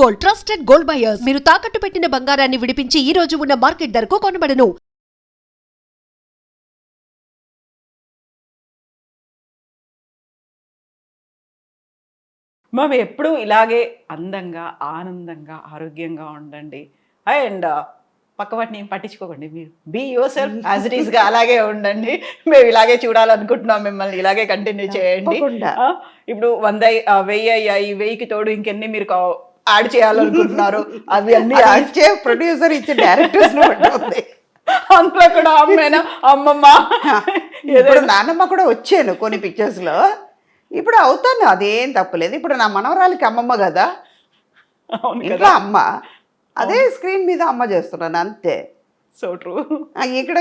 Gold, trusted gold buyers. మీరు తాకట్టు పెట్టిన బంగారాన్ని విడిపించి ఈ రోజు ఉన్న మార్కెట్ ధరకు కొనబడను. మేము ఎప్పుడూ ఇలాగే అందంగా, ఆనందంగా, ఆరోగ్యంగా ఉండండి. అండ్ పక్కవాటిని ఏం పట్టించుకోకండి. మీరు be yourself as it ఈస్గా అలాగే ఉండండి. మేము ఇలాగే చూడాలనుకుంటున్నాం, మిమ్మల్ని ఇలాగే కంటిన్యూ చేయండి. ఇప్పుడు 100 1000 అయ్యాయి, 1000కి తోడు ఇంకెన్ని మీరు యాడ్ చేయాలనుకుంటున్నారు అవి అన్ని ఇచ్చే ప్రొడ్యూసర్ ఇచ్చే డైరెక్టర్స్ అందులో కూడా అమ్మేనా అమ్మమ్మ ఇప్పుడు నాన్నమ్మ కూడా వచ్చాను కొన్ని పిక్చర్స్ లో. ఇప్పుడు అవుతాను, అదేం తప్పులేదు. ఇప్పుడు నా మనవరాలికి అమ్మమ్మ కదా, ఇంట్లో అమ్మ, అదే స్క్రీన్ మీద అమ్మ చేస్తున్నాను అంతే. So true. ఇక్కడ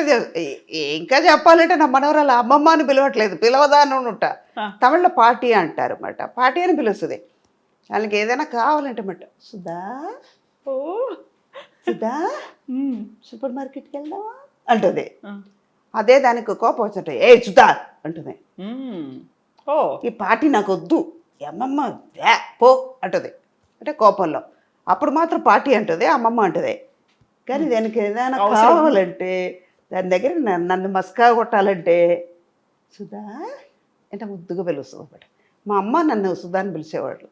ఇంకా చెప్పాలంటే నా మనవరాలు అమ్మమ్మ అని పిలవట్లేదు, పిలవదా అని ఉంటా. తమిళ్లో పార్టీ అంటారు అన్నమాట, పార్టీ అని పిలుస్తుంది. వాళ్ళకి ఏదైనా కావాలంటే మాట సుధా, ఓ సుధా సూపర్ మార్కెట్కి వెళ్దామా అంటుంది. అదే దానికి కోపం వచ్చేట ఏ సుధా అంటుంది. ఓ ఈ పార్టీ నాకు వద్దు, అమ్మమ్మ పో అంటుంది అంటే కోపంలో. అప్పుడు మాత్రం పార్టీ అంటుంది, అమ్మమ్మ అంటుంది. కానీ దానికి ఏదైనా కావాలంటే దాని దగ్గర నన్ను మస్కా కొట్టాలంటే సుధా అంటే ముద్దుగా పిలుస్తుంది అన్నమాట. మా అమ్మ నన్ను సుధా అని పిలిచేవాళ్ళు,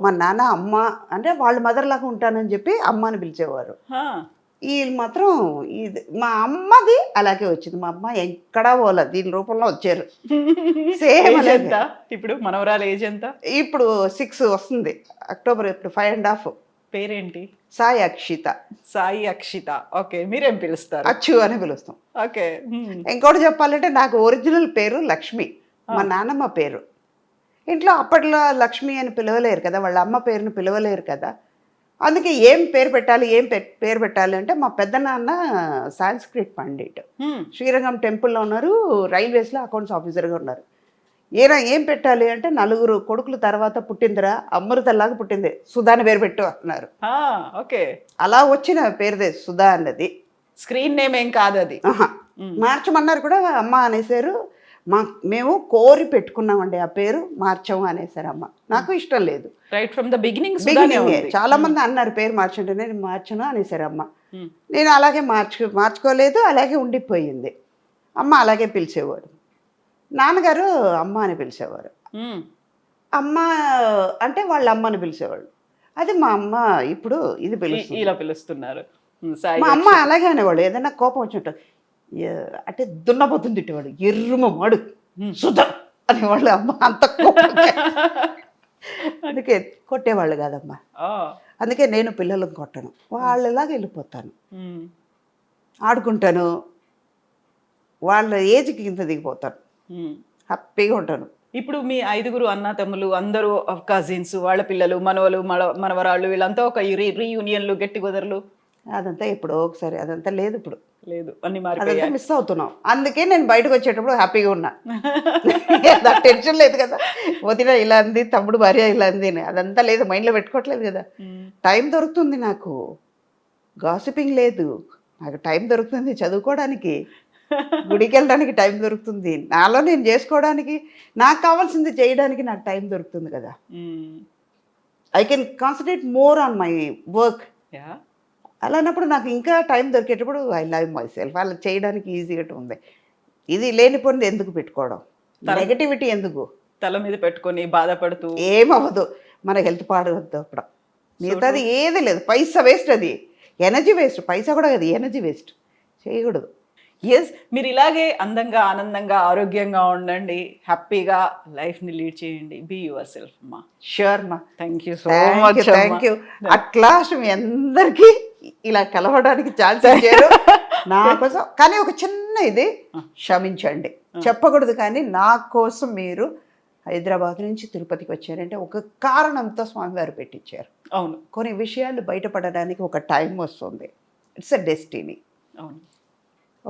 మా నాన్న అమ్మ అంటే వాళ్ళ మదర్ లాగా ఉంటానని చెప్పి అమ్మ అని పిలిచేవారు. వీళ్ళు మాత్రం ఇది మా అమ్మది అలాగే వచ్చింది. మా అమ్మ ఎక్కడా పోలేదు, దీని రూపంలో వచ్చారు. సేమ్ ఎంత ఇప్పుడు మనవరాలు ఏజ్ ఎంత? ఇప్పుడు 6 వస్తుంది అక్టోబర్, ఇప్పుడు 5.5. పేరేంటి? సాయి అక్షిత. సాయి అక్షిత. ఓకే, మీరేం పిలుస్తారు? అచ్చు అని పిలుస్తాం. ఓకే. ఇంకోటి చెప్పాలంటే నాకు ఒరిజినల్ పేరు లక్ష్మి, మా నాన్నమ్మ పేరు. ఇంట్లో అప్పట్లో లక్ష్మి అని పిలవలేరు కదా, వాళ్ళ అమ్మ పేరుని పిలవలేరు కదా. అందుకే ఏం పేరు పెట్టాలి, పేరు పెట్టాలి అంటే మా పెద్ద నాన్న సాంస్క్రిట్ పండిట్, శ్రీరంగం టెంపుల్లో ఉన్నారు, రైల్వేస్లో అకౌంట్స్ ఆఫీసర్గా ఉన్నారు. ఏం పెట్టాలి అంటే 4 కొడుకుల తర్వాత పుట్టిందిరా, అమృతల్లాగా పుట్టింది, సుధా అని పేరు పెట్టు అన్నారు. ఓకే, అలా వచ్చిన పేరుదే సుధా అన్నది. స్క్రీన్ నేమ్ ఏం కాదు అది. మార్చమన్నారు కూడా అమ్మ అనేసారు. మేము కోరి పెట్టుకున్నామండి ఆ పేరు, మార్చము అనేసారు అమ్మ. నాకు ఇష్టం లేదు, రైట్ ఫ్రమ్ ద బిగినింగ్. చాలా మంది అన్నారు పేరు మార్చండి, నేను మార్చను అనేసారు అమ్మ. నేను అలాగే మార్చుకోలేదు, అలాగే ఉండిపోయింది. అమ్మ అలాగే పిలిచేవాడు, నాన్నగారు అమ్మ అని పిలిచేవారు. అమ్మ అంటే వాళ్ళ అమ్మని పిలిచేవాళ్ళు. అది మా అమ్మ ఇప్పుడు ఇది ఇలా పిలుస్తున్నారు. మా అమ్మ అలాగే అనేవాళ్ళు. ఏదైనా కోపం వచ్చినట్టు అంటే దున్నపోతుంది తిట్టేవాడు, ఎర్రుమడు సుధా అనేవాళ్ళు. అమ్మ అంత కోపం, అందుకే కొట్టేవాళ్ళు కాదమ్మా. అందుకే నేను పిల్లలను కొట్టను, వాళ్ళలాగా వెళ్ళిపోతాను, ఆడుకుంటాను, వాళ్ళ ఏజ్కి కింద దిగిపోతాను, హ్యాపీగా ఉంటాను. ఇప్పుడు మీ 5 అన్న తమ్ములు అందరూ కజిన్స్, వాళ్ళ పిల్లలు, మనవలు, మనవరాళ్ళు, వీళ్ళంతా ఒక రీయూనియన్లు, గెట్ టుగెదర్లు, అదంతా ఇప్పుడు ఒకసారి అదంతా లేదు, ఇప్పుడు లేదు, అన్ని మారి అదంతా మిస్ అవుతున్నాం. అందుకే నేను బయటకు వచ్చేటప్పుడు హ్యాపీగా ఉన్నా, టెన్షన్ లేదు కదా. వదిన ఇలా అంది, తమ్ముడు భార్య ఇలా అంది, అదంతా లేదు, మైండ్లో పెట్టుకోవట్లేదు కదా. టైం దొరుకుతుంది నాకు, గాసిపింగ్ లేదు, నాకు టైం దొరుకుతుంది చదువుకోవడానికి, గుడికి వెళ్ళడానికి టైం దొరుకుతుంది, నాలో నేను చేసుకోవడానికి, నాకు కావాల్సింది చేయడానికి నాకు టైం దొరుకుతుంది కదా. I can concentrate more on my work. అలాన్నప్పుడు నాకు ఇంకా టైం దొరికేటప్పుడు ఐ లవ్ మై సెల్ఫ్, అలా చేయడానికి ఈజీగా ఉంది. ఇది లేనిపోయింది ఎందుకు పెట్టుకోవడం, నెగటివిటీ ఎందుకు తల మీద పెట్టుకొని బాధపడుతూ ఏమవ్వదు, మన హెల్త్ పాడవద్దు అప్పుడు. మిగతాది ఏది లేదు, పైసా వేస్ట్, అది ఎనర్జీ వేస్ట్, పైసా కూడా కదా, ఎనర్జీ వేస్ట్ చేయకూడదు. ఎస్, మీరు ఇలాగే అందంగా, ఆనందంగా, ఆరోగ్యంగా ఉండండి, హ్యాపీగా లైఫ్ని లీడ్ చేయండి. బీ యువర్ సెల్ఫ్ అమ్మా. ష్యూర్ మా, thank you so much. Thank you. At last మీ అందరికీ ఇలా కలవడానికి ఛాన్స్ ఇచ్చారు నా కోసం. కానీ ఒక చిన్న ఇది క్షమించండి, చెప్పకూడదు, కానీ నా కోసం మీరు హైదరాబాద్ నుంచి తిరుపతికి వచ్చారంటే ఒక కారణంతో స్వామివారు పెట్టించారు. అవును, కొన్ని విషయాలు బయటపడడానికి ఒక టైం వస్తుంది, ఇట్స్ ఎ డెస్టినీ. అవును,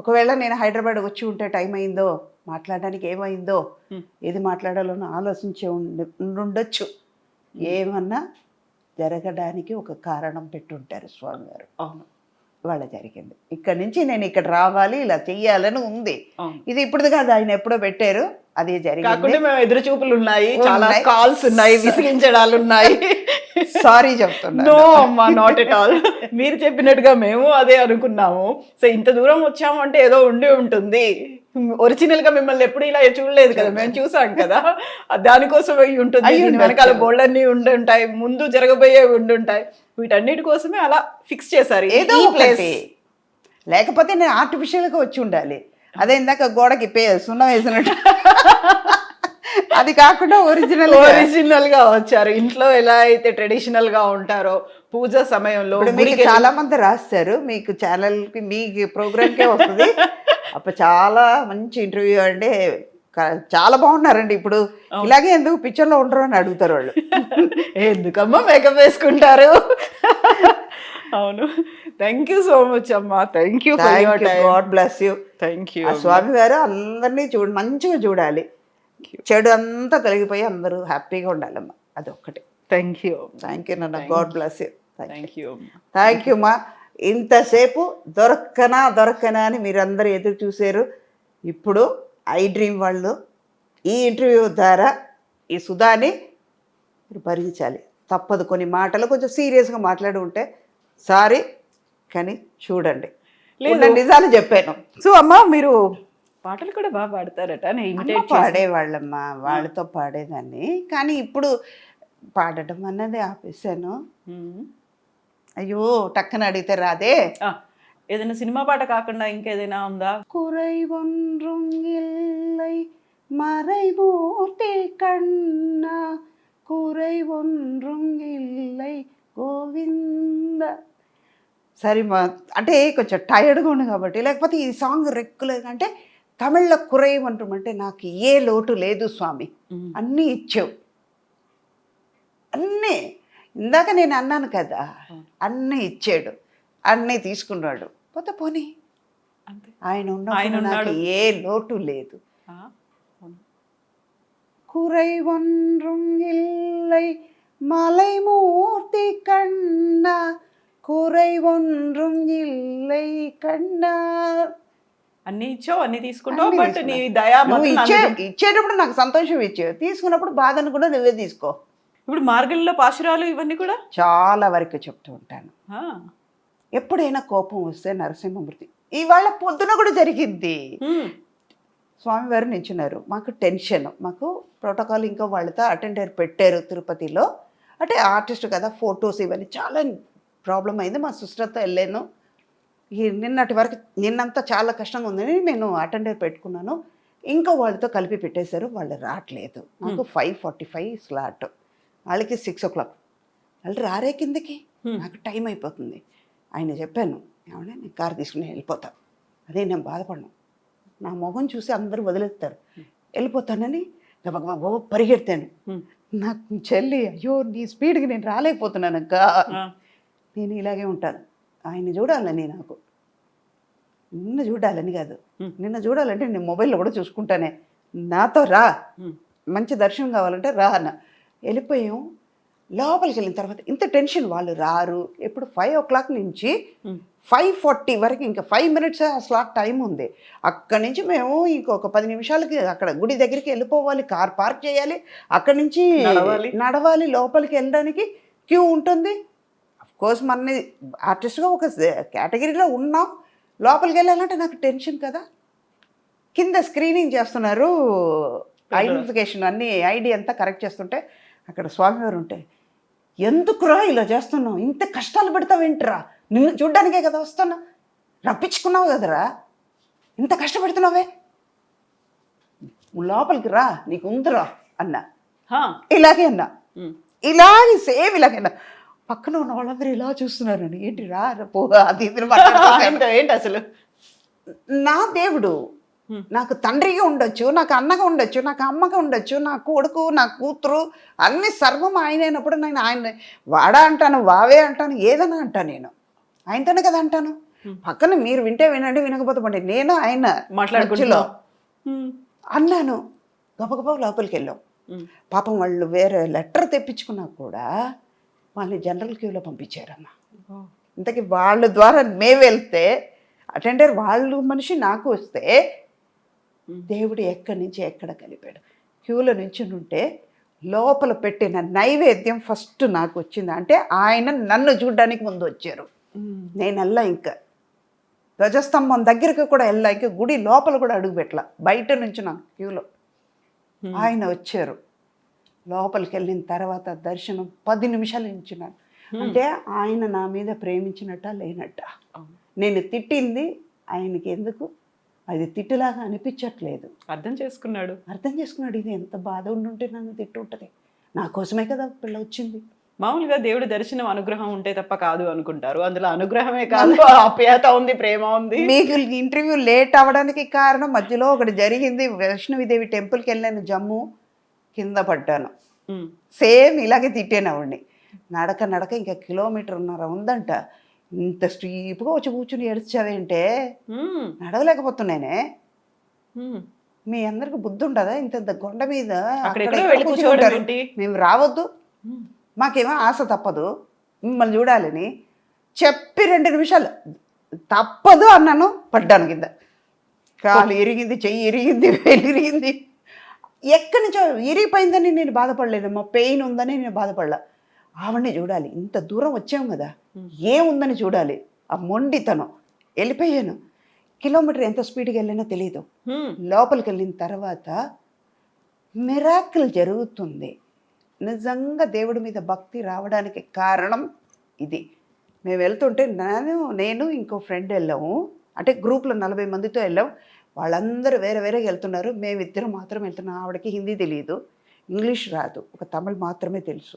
ఒకవేళ నేను హైదరాబాద్ వచ్చి ఉంటే టైం అయిందో, మాట్లాడడానికి ఏమైందో, ఏది మాట్లాడాలో ఆలోచించే ఉండొచ్చు. ఏమన్నా జరగడానికి ఒక కారణం పెట్టుంటారు స్వామివారు. అవును, ఇవాళ జరిగింది, ఇక్కడ నుంచి నేను ఇక్కడ రావాలి, ఇలా చెయ్యాలని ఉంది. ఇది ఇప్పుడు కాదు, ఆయన ఎప్పుడో పెట్టారు, అదే జరిగింది. ఎదురు చూపులు ఉన్నాయి, చాలా కాల్స్ ఉన్నాయి, విసిగించడాలు ఉన్నాయి. సారీ చెప్తున్నా. నో అమ్మా, నాట్ ఎట్ ఆల్. మీరు చెప్పినట్టుగా మేము అదే అనుకున్నాము. సో ఇంత దూరం వచ్చాము అంటే ఏదో ఉండి ఉంటుంది. ఒరిజినల్ గా మిమ్మల్ని ఎప్పుడు ఇలా చూడలేదు కదా, మేము చూసాం కదా, దానికోసం అయి ఉంటుంది. అయ్యి దీని వెనకాల బోల్డన్ని ఉండుంటాయి, ముందు జరగబోయేవి ఉండుంటాయి. వీటన్నిటి కోసమే అలా ఫిక్స్ చేశారు ఏదో ఈ ప్లేస్. ఒకటి. లేకపోతే నేను ఆర్టిఫిషియల్గా వచ్చి ఉండాలి. అదే ఇందాక గోడకి సున్నం వేసినట్టు అది కాకుండా ఒరిజినల్ గా వచ్చారు. ఇంట్లో ఎలా అయితే ట్రెడిషనల్ గా ఉంటారో పూజ సమయంలో. మీకు చాలా మంది రాస్తారు, మీకు ఛానల్ కి మీ ప్రోగ్రామ్ కే వస్తుంది. అప్పుడు చాలా మంచి ఇంటర్వ్యూ అండి, చాలా బాగున్నారండి. ఇప్పుడు ఇలాగే ఎందుకు పిక్చర్ లో ఉండరు అని అడుగుతారు వాళ్ళు. ఎందుకమ్మా మేకప్ వేసుకుంటారు. అవును, థ్యాంక్ యూ సో మచ్ అమ్మా. Thank you, God bless you. Thank you. ఆ స్వామి వారు అందరినీ మంచిగా చూడాలి, చెడు అంతా తొలగిపోయి అందరూ హ్యాపీగా ఉండాలమ్మా, అదొక్కటి. థ్యాంక్ యూ నాన్న. God bless you. Thank you మా. ఇంతసేపు దొరక్కనా అని మీరందరూ ఎదురు చూశారు. ఇప్పుడు ఐ డ్రీమ్ వాళ్ళు ఈ ఇంటర్వ్యూ ద్వారా ఈ సుధాని మీరు భరించాలి, తప్పదు. కొన్ని మాటలు కొంచెం సీరియస్గా మాట్లాడి ఉంటే సారీ, కానీ చూడండి, నిజాలు చెప్పాను. సో అమ్మా, మీరు పాటలు కూడా బాగా పాడతారట. పాడేవాళ్ళమ్మా, వాళ్ళతో పాడేదాన్ని. కానీ ఇప్పుడు పాడటం అన్నది ఆపేశాను. అయ్యో టక్కన అడిగితే రాదే. ఏదైనా సినిమా పాట కాకుండా ఇంకేదైనా ఉందా? కురై ఒన్றும் இல்லை மறைமூர்த்தி கண்ணா కురై ఒన్றும் இல்லை గోవింద. సరే మా, అంటే కొంచెం టైర్డ్గా ఉంది కాబట్టి. లేకపోతే ఈ సాంగ్ రెగ్యులర్గా అంటే తమిళ్లో కురై ఒన్றும் అంటే నాకు ఏ లోటు లేదు స్వామి, అన్నీ ఇచ్చావు, అన్నీ. ఇందాక నేను అన్నాను కదా, అన్నీ ఇచ్చాడు, అన్నీ తీసుకున్నాడు, పోతే పోనీ. ఆయన ఉన్నప్పుడు నాకు ఏ లోటు లేదు. కురై ఒన్றும் இல்லை మలైమూర్తి కన్నా కురై ఒన్றும் இல்லை కన్నా. అన్ని ఇచ్చావు, అన్ని తీసుకుంటావు, బట్ నీ దయా ఇచ్చేటప్పుడు నాకు సంతోషం ఇచ్చావు, తీసుకున్నప్పుడు బాధను కూడా నువ్వే తీసుకో. ఇప్పుడు మార్గంలో పాశురాలు ఇవన్నీ కూడా చాలా వరకు చెప్తూ ఉంటాను. ఎప్పుడైనా కోపం వస్తే నరసింహమూర్తి, ఇవాళ పొద్దున కూడా జరిగింది. స్వామివారు నించున్నారు, మాకు టెన్షన్, మాకు ప్రోటోకాల్ ఇంకా వాళ్ళతో అటెండర్ పెట్టారు తిరుపతిలో. అంటే ఆర్టిస్ట్ కదా, ఫొటోస్ ఇవన్నీ చాలా ప్రాబ్లం అయింది. మా సిస్టర్తో వెళ్ళాను. ఈ నిన్నటి వరకు నిన్నంతా చాలా కష్టంగా ఉందని నేను అటెండర్ పెట్టుకున్నాను. ఇంకా వాళ్ళతో కలిపి పెట్టేశారు, వాళ్ళు రావట్లేదు. నాకు 5:45 స్లాట్, వాళ్ళకి 6 o'clock. వాళ్ళు రారే కిందకి, నాకు టైం అయిపోతుంది. ఆయన చెప్పాను, ఏమన్నా నేను కారు తీసుకుని వెళ్ళిపోతాను. అదే నేను బాధపడను, నా మొహం చూసి అందరూ వదిలేస్తారు, వెళ్ళిపోతానని గబగబా పరిగెడతాను. నాకు చెల్లి, అయ్యో నీ స్పీడ్కి నేను రాలేకపోతున్నాను అక్క, నేను ఇలాగే ఉంటాను. ఆయన చూడాలని, నాకు నిన్ను చూడాలని కాదు, నిన్ను చూడాలంటే నేను మొబైల్లో కూడా చూసుకుంటానే, నాతో రా, మంచి దర్శనం కావాలంటే రా అన్న. వెళ్ళిపోయాం. లోపలికి వెళ్ళిన తర్వాత ఇంత టెన్షన్, వాళ్ళు రారు. ఎప్పుడు 5 o'clock నుంచి 5:40 వరకు, ఇంకా 5 minutes ఆ స్లాట్ టైం ఉంది. అక్కడి నుంచి మేము ఇంకొక 10 నిమిషాలకి అక్కడ గుడి దగ్గరికి వెళ్ళిపోవాలి, కార్ పార్క్ చేయాలి, అక్కడి నుంచి నడవాలి, లోపలికి వెళ్ళడానికి క్యూ ఉంటుంది. అఫ్కోర్స్ మన ఆర్టిస్ట్గా ఒక కేటగిరీలో ఉన్నాం, లోపలికి వెళ్ళాలంటే నాకు టెన్షన్ కదా. కింద స్క్రీనింగ్ చేస్తున్నారు, ఐడెంటిఫికేషన్ అన్నీ ఐడి అంతా కరెక్ట్ చేస్తుంటే అక్కడ స్వామివారు ఉంటే, ఎందుకురా ఇలా చేస్తున్నావు, ఇంత కష్టాలు పెడతావేంటిరా, నిన్ను చూడ్డానికే కదా వస్తున్నా, రప్పించుకున్నావు కదరా, ఇంత కష్టపెడుతున్నావే, లోపలికి రా, నీకు ఉందిరా అన్నా. ఇలాగే అన్నా, ఇలాగే సేమ్ ఇలాగే అన్నా. పక్కన ఉన్న వాళ్ళందరూ ఇలా చూస్తున్నారు, ఏంటి రా పో అది ఏంటి అసలు. నా దేవుడు నాకు తండ్రిగా ఉండొచ్చు, నాకు అన్నగా ఉండొచ్చు, నాకు అమ్మగా ఉండొచ్చు, నా కొడుకు, నా కూతురు, అన్ని సర్వం ఆయన అయినప్పుడు నేను ఆయన వాడా అంటాను, వావే అంటాను, ఏదైనా అంటాను, నేను ఆయనతోనే కదా అంటాను. పక్కన మీరు వింటే వినండి, వినకపోతే పండి, నేను ఆయన మాట్లాడుకులో అన్నాను. గబగబా లోపలికి వెళ్ళాం. పాపం వాళ్ళు వేరే లెటర్ తెప్పించుకున్నా కూడా వాళ్ళని జనరల్ క్యూలో పంపించారమ్మా. ఇంతకీ వాళ్ళ ద్వారా మేము వెళ్తే అటెండర్ వాళ్ళు మనిషి నాకు వస్తే దేవుడు ఎక్కడి నుంచి ఎక్కడ కలిపాడు. క్యూలో నుంచి ఉంటే లోపల పెట్టిన నైవేద్యం ఫస్ట్ నాకు వచ్చింది. అంటే ఆయన నన్ను చూడడానికి ముందు వచ్చారు. నేను వెళ్ళా, ఇంకా ధ్వజస్తంభం దగ్గరికి కూడా వెళ్ళా, ఇంకా గుడి లోపల కూడా అడుగు పెట్టలా, బయట నుంచి నా క్యూలో ఆయన వచ్చారు. లోపలికి వెళ్ళిన తర్వాత దర్శనం 10 నిమిషాలు నించున్నాను. అంటే ఆయన నా మీద ప్రేమించినట్ట లేనట్ట. నేను తిట్టింది ఆయనకి ఎందుకు అది తిట్టులాగా అనిపించట్లేదు. అర్థం చేసుకున్నాడు. ఇది ఎంత బాధ ఉండుంటే నన్ను తిట్టు ఉంటుంది. నా కోసమే కదా పిల్ల వచ్చింది. మామూలుగా దేవుడి దర్శనం అనుగ్రహం ఉంటే తప్ప కాదు అనుకుంటారు. అందులో అనుగ్రహమే కాదు, ఆప్యాయత ఉంది, ప్రేమ ఉంది. మీకు ఇంటర్వ్యూ లేట్ అవ్వడానికి కారణం మధ్యలో ఒకటి జరిగింది. వైష్ణవిదేవి టెంపుల్కి వెళ్ళాను, జమ్ము, కింద పడ్డాను. సేమ్ ఇలాగే తిట్టాను ఆవిడ్ని. నడక ఇంకా 1.5 కిలోమీటర్ ఉందంట. ఇంత స్టీప్గా వచ్చి కూర్చుని ఏడ్చావేంటే, నడవలేకపోతున్నానే. మీ అందరికి బుద్ధి ఉంటుందా? ఇంత కొండ మీద మేము రావద్దు, మాకేమో ఆశ తప్పదు మిమ్మల్ని చూడాలని చెప్పి 2 నిమిషాలు తప్పదు అన్నాను. పడ్డాను కింద. కాలు ఇరిగింది, చెయ్యి ఇరిగింది, వేలు ఇరిగింది. ఎక్కడి నుంచో ఇరిగిపోయిందని నేను బాధపడలేదు, మా పెయిన్ ఉందని నేను బాధపడలా. ఆవిడని చూడాలి, ఇంత దూరం వచ్చాము కదా, ఏముందని చూడాలి. ఆ మొండితనం. వెళ్ళిపోయాను. కిలోమీటర్ ఎంత స్పీడ్గా వెళ్ళినా తెలియదు. లోపలికి వెళ్ళిన తర్వాత మిరాకిల్ జరుగుతుంది. నిజంగా దేవుడి మీద భక్తి రావడానికి కారణం ఇది. మేము వెళ్తుంటే నేను ఇంకో ఫ్రెండ్ వెళ్ళాము. అంటే గ్రూప్లో 40 మందితో వెళ్ళాం. వాళ్ళందరూ వేరేగా వెళ్తున్నారు, మేమిద్దరం మాత్రం వెళ్తున్నాం. ఆవిడకి హిందీ తెలియదు, ఇంగ్లీష్ రాదు, ఒక తమిళ్ మాత్రమే తెలుసు.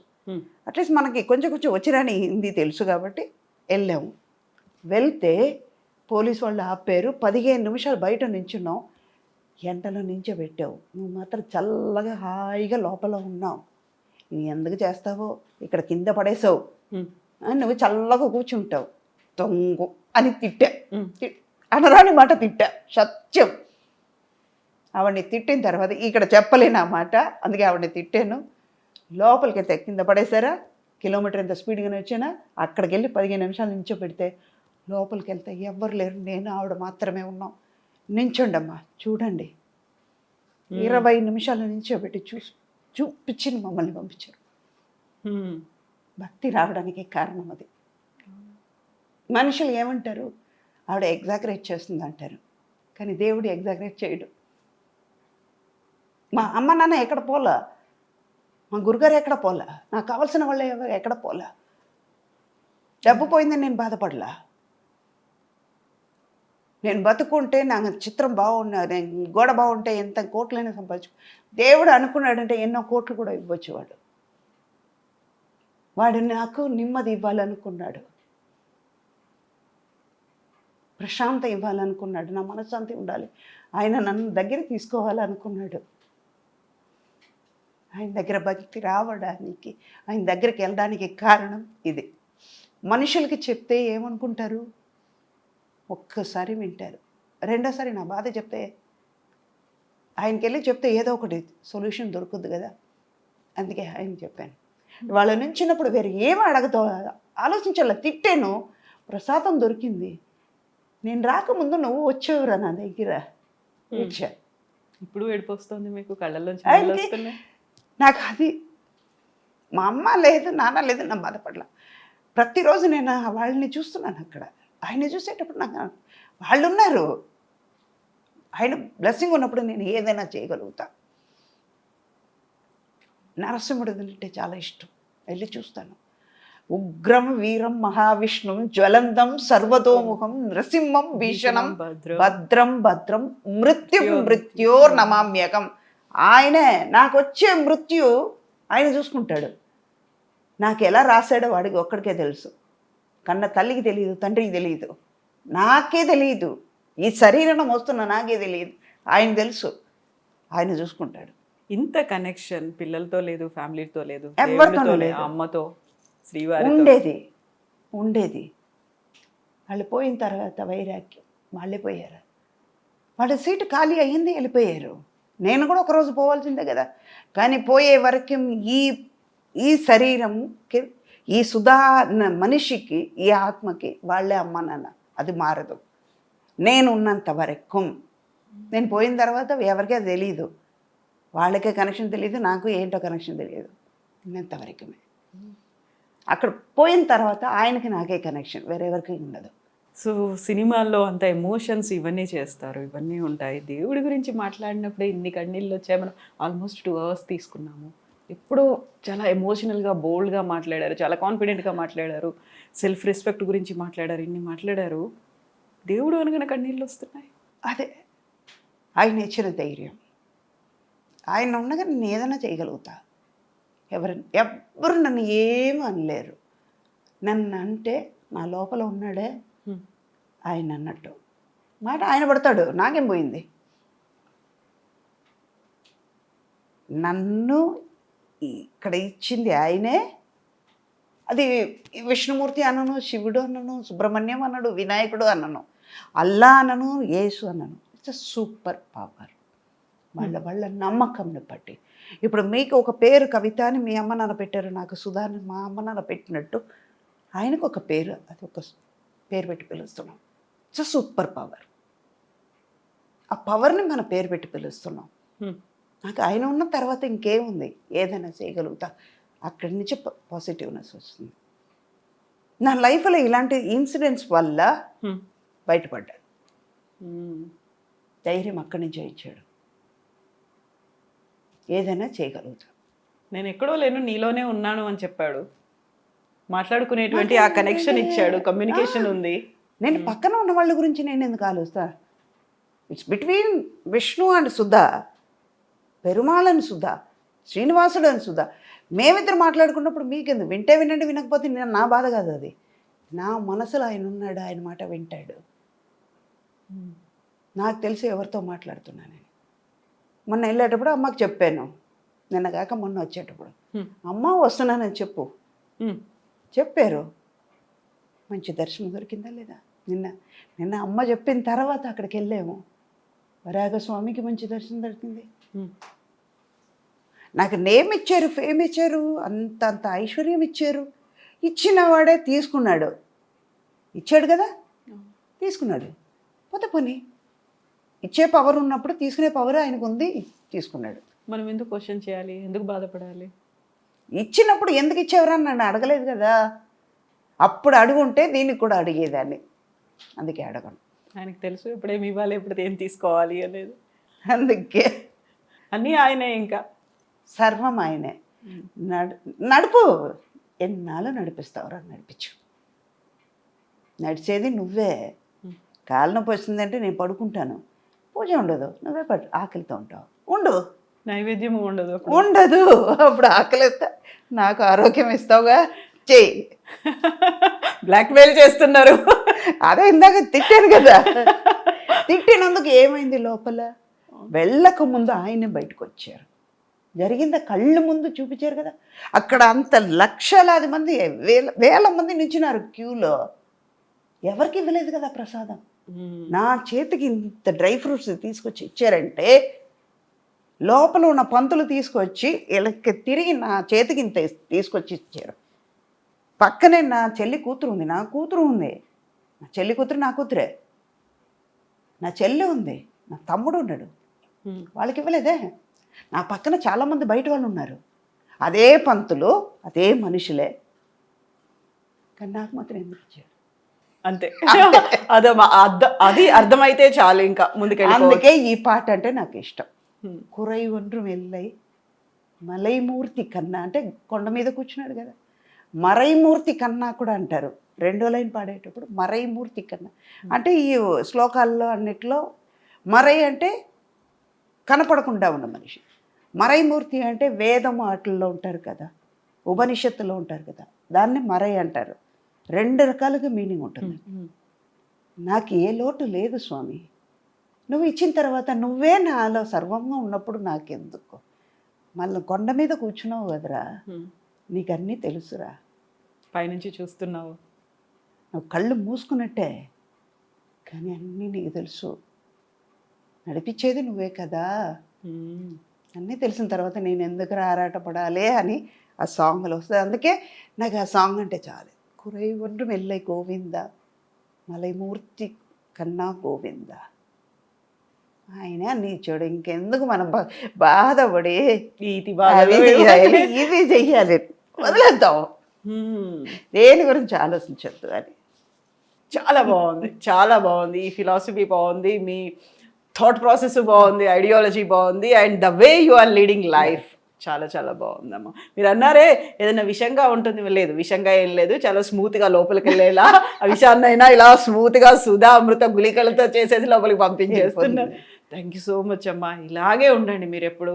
అట్లీస్ట్ మనకి కొంచెం వచ్చిరాని హిందీ తెలుసు కాబట్టి వెళ్ళాము. వెళ్తే పోలీసు వాళ్ళు ఆపారు. 15 నిమిషాలు బయట నించున్నాం. ఎండలో నించోబెట్టావు, నువ్వు మాత్రం చల్లగా హాయిగా లోపల ఉన్నావు, నువ్వు ఎందుకు చేస్తావో, ఇక్కడ కింద పడేసావు, నువ్వు చల్లగా కూర్చుంటావు, తొంగు అని తిట్టా. అనరాని మాట తిట్టా, సత్యం. ఆవిడని తిట్టిన తర్వాత ఇక్కడ చెప్పలేను ఆ మాట, అందుకే ఆవిడని తిట్టాను. లోపలికి వెళ్తే కింద పడేసారా, కిలోమీటర్ ఎంత స్పీడ్గా వచ్చానా, అక్కడికి వెళ్ళి 15 నిమిషాలు నించోబెడితే లోపలికి వెళ్తే ఎవ్వరు లేరు, నేను ఆవిడ మాత్రమే ఉన్నాం. నించోండమ్మా చూడండి, 20 నిమిషాలు నించోబెట్టి చూపించి మమ్మల్ని పంపించారు. భక్తి రావడానికి కారణం అది. మనుషులు ఏమంటారు, ఆవిడ ఎగ్జాగరేట్ చేస్తుంది అంటారు, కానీ దేవుడు ఎగ్జాగరేట్ చేయడు. మా అమ్మ నాన్న ఎక్కడ పోలా, మా గురుగారు ఎక్కడ పోలా, నాకు కావాల్సిన వాళ్ళు ఎవరు ఎక్కడ పోలా. డబ్బు పోయిందని నేను బాధపడలా. నేను బతుకుంటే నా చిత్రం బాగున్నా, నేను గోడ బాగుంటే ఎంత కోట్లైనా సంపాదించు. దేవుడు అనుకున్నాడంటే ఎన్నో కోట్లు కూడా ఇవ్వచ్చు. వాడు నాకు నెమ్మది ఇవ్వాలనుకున్నాడు, ప్రశాంత ఇవ్వాలనుకున్నాడు, నా మనశ్శాంతి ఉండాలి, ఆయన నన్ను దగ్గర తీసుకోవాలనుకున్నాడు. ఆయన దగ్గర భక్తి రావడానికి, ఆయన దగ్గరికి వెళ్ళడానికి కారణం ఇది. మనుషులకి చెప్తే ఏమనుకుంటారు, ఒక్కసారి వింటారు, రెండోసారి నా బాధ చెప్తే ఆయనకి వెళ్ళి చెప్తే ఏదో ఒకటి సొల్యూషన్ దొరుకుద్ది కదా, అందుకే ఆయన చెప్పాను. వాళ్ళ నుంచినప్పుడు వేరే ఏమి అడగతో ఆలోచించాల. తిట్టాను, ప్రసాదం దొరికింది. నేను రాకముందు నువ్వు వచ్చేవరా నా దగ్గర. ఇప్పుడు ఏడిపోస్తుంది మీకు, కళ్ళల్లో నాకు అది మా అమ్మ లేదు, నాన్న లేదు, నా బాధపడలా. ప్రతిరోజు నేను వాళ్ళని చూస్తున్నాను అక్కడ. ఆయన చూసేటప్పుడు నాకు వాళ్ళు ఉన్నారు, ఆయన బ్లెస్సింగ్ ఉన్నప్పుడు నేను ఏదైనా చేయగలుగుతా. నరసింహుడు అంటే చాలా ఇష్టం, వెళ్ళి చూస్తాను. ఉగ్రం వీరం మహావిష్ణుం జ్వలంతం సర్వతోముఖం నృసింహం భీషణం భద్రం భద్రం మృత్యోర్ నమామ్యకం. ఆయనే నాకు వచ్చే మృత్యు ఆయన చూసుకుంటాడు. నాకు ఎలా రాశాడో వాడికి ఒక్కడికే తెలుసు. కన్న తల్లికి తెలియదు, తండ్రికి తెలియదు, నాకే తెలియదు, ఈ శరీరం వస్తున్న నాకే తెలియదు, ఆయన తెలుసు, ఆయన చూసుకుంటాడు. ఇంత కనెక్షన్ పిల్లలతో లేదు, ఫ్యామిలీతో లేదు, ఎవరితో లేదు, అమ్మతో శ్రీవారి ఉండేది. వాళ్ళు పోయిన తర్వాత వైరాగ్యం, వాళ్ళే పోయారు. వాళ్ళ సీటు ఖాళీ అయ్యింది, వెళ్ళిపోయారు. నేను కూడా ఒకరోజు పోవాల్సిందే కదా. కానీ పోయే వరకు ఈ శరీరంకి, ఈ సుధా మనిషికి, ఈ ఆత్మకి వాళ్ళే అమ్మ నాన్న, అది మారదు. నేను ఉన్నంత వరకు, నేను పోయిన తర్వాత ఎవరికీ అది తెలీదు. వాళ్ళకే కనెక్షన్ తెలియదు, నాకు ఏంటో కనెక్షన్ తెలియదు. ఇంతవరకుమే. అక్కడ పోయిన తర్వాత ఆయనకి నాకే కనెక్షన్, వేరెవరికి ఉండదు. సో సినిమాల్లో అంత ఎమోషన్స్ ఇవన్నీ చేస్తారు, ఇవన్నీ ఉంటాయి. దేవుడి గురించి మాట్లాడినప్పుడు ఇన్ని కన్నీళ్ళు వచ్చాయి. మనం ఆల్మోస్ట్ 2 hours తీసుకున్నాము. ఎప్పుడూ చాలా ఎమోషనల్గా బోల్డ్గా మాట్లాడారు, చాలా కాన్ఫిడెంట్గా మాట్లాడారు, సెల్ఫ్ రెస్పెక్ట్ గురించి మాట్లాడారు, ఇన్ని మాట్లాడారు. దేవుడు అనగానే కన్నీళ్ళు వస్తున్నాయి. అదే ఆయన ఇచ్చిన ధైర్యం. ఆయన ఉండగా నేను ఏదైనా చేయగలుగుతా. ఎవ్వరు నన్ను ఏమీ అనలేరు. నన్ను అంటే నా లోపల ఉన్నాడే ఆయన అన్నట్టు మాట ఆయన పడతాడు, నాకేం పోయింది. నన్ను ఇక్కడ ఇచ్చింది ఆయనే. అది విష్ణుమూర్తి అనను, శివుడు అనను, సుబ్రహ్మణ్యం అన్నాడు, వినాయకుడు అనను, అల్లా అనను, యేసు అనను. It's a super power. వాళ్ళ నమ్మకంని బట్టి. ఇప్పుడు మీకు ఒక పేరు కవిత అని మీ అమ్మ నాన్న పెట్టారు, నాకు సుధా అని మా అమ్మ నాన్న పెట్టినట్టు ఆయనకు ఒక పేరు, అది ఒక పేరు పెట్టి పిలుస్తున్నాం. It's a super power. ఆ పవర్ని మన పేరు పెట్టి పిలుస్తున్నాం. నాకు ఆయన ఉన్న తర్వాత ఇంకేముంది, ఏదైనా చేయగలుగుతా. అక్కడి నుంచి పాజిటివ్నెస్ వస్తుంది. నా లైఫ్లో ఇలాంటి ఇన్సిడెంట్స్ వల్ల బయటపడ్డాను. ధైర్యం అక్కడి నుంచే ఇచ్చాడు, ఏదైనా చేయగలుగుతా. నేను ఎక్కడో లేను, నీలోనే ఉన్నాను అని చెప్పాడు. మాట్లాడుకునేటువంటి ఆ కనెక్షన్ ఇచ్చాడు, కమ్యూనికేషన్ ఉంది. నేను పక్కన ఉన్న వాళ్ళ గురించి నేను ఎందుకు ఆలోచిస్తా? It's between Vishnu and Sudha, Perumal అని సుధా, శ్రీనివాసుడు అని సుధా. మేమిద్దరు మాట్లాడుకున్నప్పుడు మీకెందుకు? వింటే వినండి, వినకపోతే నా బాధ కాదు అది. నా మనసులో ఆయన ఉన్నాడు, ఆయన మాట వింటాడు. నాకు తెలిసి ఎవరితో మాట్లాడుతున్నాను. మొన్న వెళ్ళేటప్పుడు అమ్మకి చెప్పాను, నిన్న కాక మొన్న వచ్చేటప్పుడు, అమ్మ వస్తున్నానని చెప్పారు. మంచి దర్శనం దొరికిందా లేదా? నిన్న అమ్మ చెప్పిన తర్వాత అక్కడికి వెళ్ళాము. వరాగ స్వామికి మంచి దర్శనం దొరికింది. నాకు నేమ్ ఇచ్చారు, ఫేమ్ ఇచ్చారు, అంత ఐశ్వర్యం ఇచ్చారు. ఇచ్చిన వాడే తీసుకున్నాడు. ఇచ్చాడు కదా, తీసుకున్నాడు. పోతే పోనీ, ఇచ్చే పవర్ ఉన్నప్పుడు తీసుకునే పవర్ ఆయనకు ఉంది, తీసుకున్నాడు. మనం ఎందుకు క్వశ్చన్ చేయాలి, ఎందుకు బాధపడాలి? ఇచ్చినప్పుడు ఎందుకు ఇచ్చేవరని నన్ను అడగలేదు కదా. అప్పుడు అడుగుంటే దీనికి కూడా అడిగేదాన్ని, అందుకే అడగను. ఆయనకు తెలుసు ఎప్పుడేమి ఇవ్వాలి, ఎప్పుడు ఏం తీసుకోవాలి అనేది. అందుకే అన్నీ ఆయనే, ఇంకా సర్వం ఆయనే. నడుపు, ఎన్నాళ్ళు నడిపిస్తావురా, నడిపించు. నడిచేది నువ్వే. కాలు నొప్పి వచ్చిందంటే నేను పడుకుంటాను, పూజ ఉండదు, నువ్వే ఆకలితో ఉంటావు. ఉండు, నైవేద్యం ఉండదు. అప్పుడు ఆకలిస్తా, నాకు ఆరోగ్యం ఇస్తావుగా, చెయ్యి. బ్లాక్మెయిల్ చేస్తున్నారు. అదే ఇందాక తిట్టాను కదా, తిట్టినందుకు ఏమైంది లోపల? వెళ్ళక ముందు ఆయనే బయటకు వచ్చారు. జరిగిందా కళ్ళు ముందు చూపించారు కదా. అక్కడ అంత లక్షలాది మంది, వేల మంది నించున్నారు క్యూలో. ఎవరికి ఇవ్వలేదు కదా ప్రసాదం. నా చేతికి ఇంత డ్రై ఫ్రూట్స్ తీసుకొచ్చి ఇచ్చారంటే, లోపల ఉన్న పంతులు తీసుకొచ్చి వీళ్ళకి తిరిగి నా చేతికి ఇంత తీసుకొచ్చి ఇచ్చారు. పక్కనే నా చెల్లి కూతురు ఉంది, నా కూతురు ఉంది. నా చెల్లి కూతురు నా కూతురే. నా చెల్లి ఉంది, నా తమ్ముడు ఉన్నాడు, వాళ్ళకి ఇవ్వలేదే. నా పక్కన చాలామంది బయట వాళ్ళు ఉన్నారు, అదే పంతులు, అదే మనుషులే, కానీ నాకు మాత్రం ఎందుకు ఇచ్చారు? అంతే. అది అర్థమైతే చాలు, ఇంకా ముందుకెళ్ళి. అందుకే ఈ పాట అంటే నాకు ఇష్టం. కురై ఒండ్రు వెళ్ళై మలైమూర్తి కన్నా, అంటే కొండ మీద కూర్చున్నాడు కదా, మరైమూర్తి కన్నా కూడా అంటారు. 2వ లైన్ పాడేటప్పుడు మరైమూర్తి కన్నా అంటే, ఈ శ్లోకాల్లో అన్నిట్లో మరై అంటే కనపడకుండా ఉన్న మనిషి, మరైమూర్తి అంటే వేదం వాటిల్లో ఉంటారు కదా, ఉపనిషత్తులో ఉంటారు కదా, దాన్ని మరై అంటారు. 2 రకాలుగా మీనింగ్ ఉంటుంది. నాకు ఏ లోటు లేదు స్వామి, నువ్వు ఇచ్చిన తర్వాత నువ్వే నాలో సర్వంగా ఉన్నప్పుడు నాకెందుకు? మళ్ళీ కొండ మీద కూర్చున్నావు కదరా, నీకు అన్నీ తెలుసురా, పైనుంచి చూస్తున్నావు, నువ్వు కళ్ళు మూసుకున్నట్టే, కానీ అన్నీ నీకు తెలుసు, నడిపించేది నువ్వే కదా. అన్నీ తెలిసిన తర్వాత నేను ఎందుకు ఆరాటపడాలి అని ఆ సాంగ్లో వస్తుంది. అందుకే నాకు ఆ సాంగ్ అంటే చాలు. కురై ఒండ్రు మెల్లై గోవింద మలైమూర్తి కన్నా గోవింద. ఆయన నీచోడు, ఇంకెందుకు మనం బాధపడి ఈతి బాగా అది చెయ్యాలి, ఇది చెయ్యాలి, వదిలేద్దాం, దేని గురించి ఆలోచించద్దు అని. చాలా బాగుంది, చాలా బాగుంది. ఈ ఫిలాసఫీ బాగుంది, మీ థాట్ ప్రాసెస్ బాగుంది, ఐడియాలజీ బాగుంది, and the way you are leading life చాలా చాలా బాగుందమ్మా. మీరు అన్నారే ఏదైనా విషంగా ఉంటుంది, లేదు విషంగా ఏం లేదు, చాలా స్మూత్గా లోపలికి వెళ్ళేలా ఆ విషయాన్నైనా ఇలా స్మూత్గా సుధా అమృత గుళికలతో చేసేసి లోపలికి పంపించేస్తున్నారు. థ్యాంక్ యూ సో మచ్ అమ్మా. ఇలాగే ఉండండి, మీరు ఎప్పుడు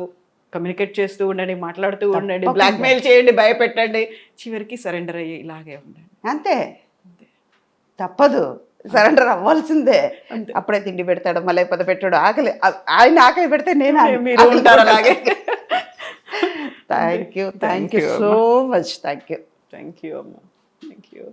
కమ్యూనికేట్ చేస్తూ ఉండండి, మాట్లాడుతూ ఉండండి, బ్లాక్మెయిల్ చేయండి, భయపెట్టండి, చివరికి సరెండర్ అయ్యి ఇలాగే ఉండండి. అంతే, తప్పదు, సరెండర్ అవ్వాల్సిందే. అప్పుడే తిండి పెడతాడు, మళ్ళీ పద పెట్టాడు, ఆకలి ఆయన ఆకలి పెడితే నేను మీరు ఉంటారు అలాగే. Thank you so much. Thank you అమ్మా, థ్యాంక్ యూ.